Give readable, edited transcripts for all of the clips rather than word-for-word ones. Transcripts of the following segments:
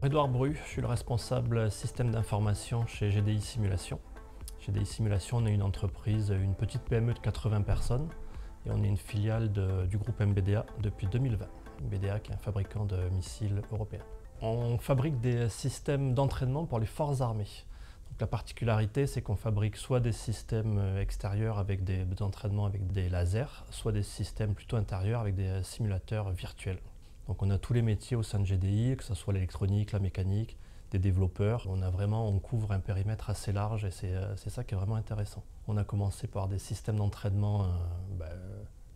Edouard Bru, je suis le responsable système d'information chez GDI Simulation. GDI Simulation, on est une entreprise, une petite PME de 80 personnes et on est une filiale du groupe MBDA depuis 2020. MBDA qui est un fabricant de missiles européen. On fabrique des systèmes d'entraînement pour les forces armées. Donc, la particularité, c'est qu'on fabrique soit des systèmes extérieurs avec des entraînements avec des lasers, soit des systèmes plutôt intérieurs avec des simulateurs virtuels. Donc on a tous les métiers au sein de GDI, que ce soit l'électronique, la mécanique, des développeurs. On couvre un périmètre assez large et c'est ça qui est vraiment intéressant. On a commencé par des systèmes d'entraînement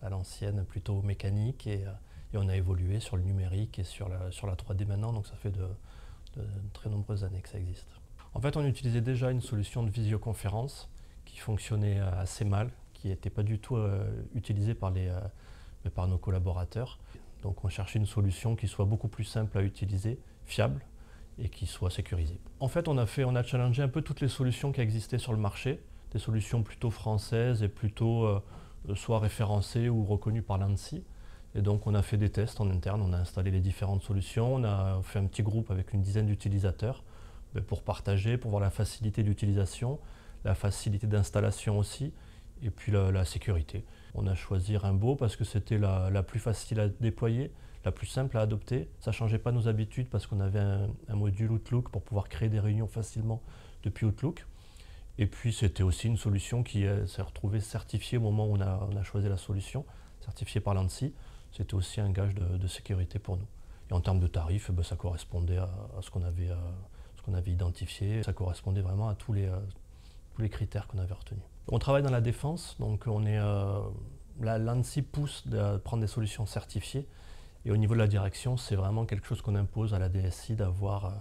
à l'ancienne, plutôt mécanique, et on a évolué sur le numérique et sur la 3D maintenant, donc ça fait de très nombreuses années que ça existe. En fait, on utilisait déjà une solution de visioconférence qui fonctionnait assez mal, qui n'était pas du tout utilisée par nos collaborateurs. Donc on cherchait une solution qui soit beaucoup plus simple à utiliser, fiable et qui soit sécurisée. En fait, on a challengé un peu toutes les solutions qui existaient sur le marché, des solutions plutôt françaises et plutôt soit référencées ou reconnues par l'ANSSI. Et donc on a fait des tests en interne, on a installé les différentes solutions, on a fait un petit groupe avec une dizaine d'utilisateurs pour partager, pour voir la facilité d'utilisation, la facilité d'installation aussi, et puis la sécurité. On a choisi Rainbow parce que c'était la plus facile à déployer, la plus simple à adopter. Ça ne changeait pas nos habitudes parce qu'on avait un module Outlook pour pouvoir créer des réunions facilement depuis Outlook. Et puis c'était aussi une solution qui s'est retrouvée certifiée au moment où on a choisi la solution, certifiée par l'ANSSI. C'était aussi un gage de sécurité pour nous. Et en termes de tarifs, ça correspondait à ce qu'on avait identifié. Ça correspondait vraiment à tous les critères qu'on avait retenus. On travaille dans la défense, donc l'ANSSI pousse à prendre des solutions certifiées. Et au niveau de la direction, c'est vraiment quelque chose qu'on impose à la DSI d'avoir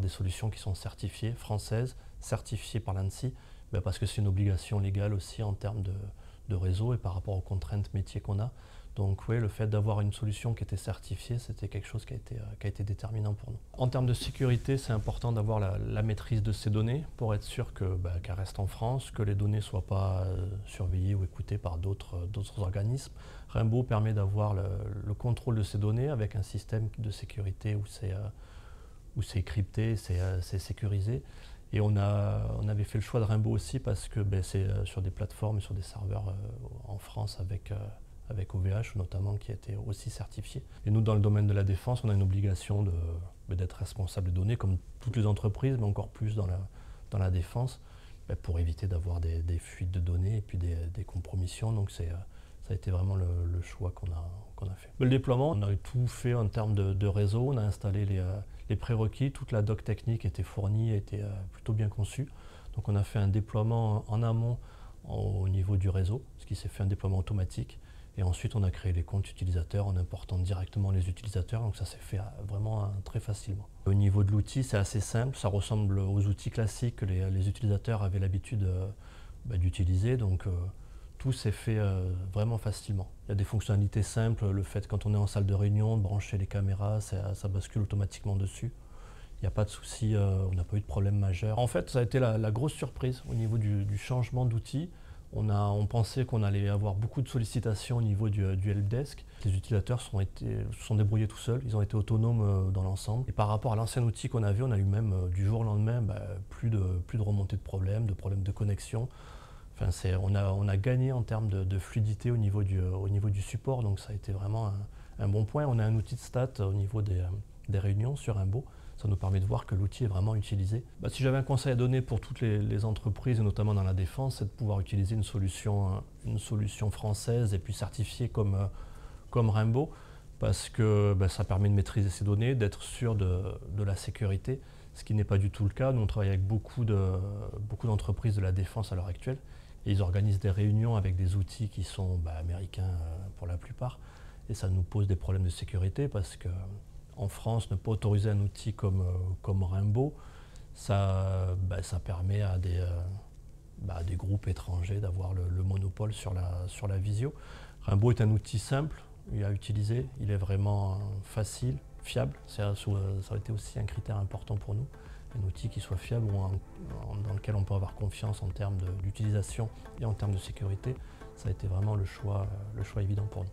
des solutions qui sont certifiées, françaises, certifiées par l'ANSSI, parce que c'est une obligation légale aussi en termes de réseau et par rapport aux contraintes métiers qu'on a. Donc oui, le fait d'avoir une solution qui était certifiée, c'était quelque chose qui a été déterminant pour nous. En termes de sécurité, c'est important d'avoir la maîtrise de ces données pour être sûr qu'elles restent en France, que les données ne soient pas surveillées ou écoutées par d'autres organismes. Rainbow permet d'avoir le contrôle de ces données avec un système de sécurité où c'est crypté, c'est sécurisé. Et on avait fait le choix de Rainbow aussi parce que c'est sur des plateformes et sur des serveurs en France avec OVH notamment, qui a été aussi certifié. Et nous, dans le domaine de la défense, on a une obligation d'être responsable des données, comme toutes les entreprises, mais encore plus dans la défense, pour éviter d'avoir des fuites de données et puis des compromissions. Donc ça a été vraiment le choix qu'on a fait. Le déploiement, on a tout fait en termes de réseau, on a installé les prérequis, toute la doc technique était fournie, était plutôt bien conçue. Donc on a fait un déploiement en amont au niveau du réseau, ce qui s'est fait un déploiement automatique. Et ensuite, on a créé les comptes utilisateurs en important directement les utilisateurs, donc ça s'est fait vraiment très facilement. Au niveau de l'outil, c'est assez simple, ça ressemble aux outils classiques que les utilisateurs avaient l'habitude d'utiliser, donc tout s'est fait vraiment facilement. Il y a des fonctionnalités simples, le fait quand on est en salle de réunion, de brancher les caméras, ça bascule automatiquement dessus. Il n'y a pas de souci, on n'a pas eu de problème majeur. En fait, ça a été la grosse surprise au niveau du changement d'outil. On pensait qu'on allait avoir beaucoup de sollicitations au niveau du helpdesk. Les utilisateurs se sont débrouillés tout seuls, ils ont été autonomes dans l'ensemble. Et par rapport à l'ancien outil qu'on avait, on a eu même du jour au lendemain plus de remontée de problèmes de connexion. Enfin, on a gagné en termes de fluidité au niveau du support, donc ça a été vraiment un bon point. On a un outil de stats au niveau des réunions sur Rainbow. Ça nous permet de voir que l'outil est vraiment utilisé. Si j'avais un conseil à donner pour toutes les entreprises, et notamment dans la défense, c'est de pouvoir utiliser une solution française et puis certifiée comme Rainbow, parce que ça permet de maîtriser ces données, d'être sûr de la sécurité, ce qui n'est pas du tout le cas. Nous, on travaille avec beaucoup d'entreprises de la défense à l'heure actuelle, et ils organisent des réunions avec des outils qui sont américains pour la plupart, et ça nous pose des problèmes de sécurité parce que en France, ne pas autoriser un outil comme Rainbow, ça permet à des groupes étrangers d'avoir le monopole sur la visio. Rainbow est un outil simple à utiliser, il est vraiment facile, fiable. Ça a été aussi un critère important pour nous. Un outil qui soit fiable, dans lequel on peut avoir confiance en termes d'utilisation et en termes de sécurité. Ça a été vraiment le choix évident pour nous.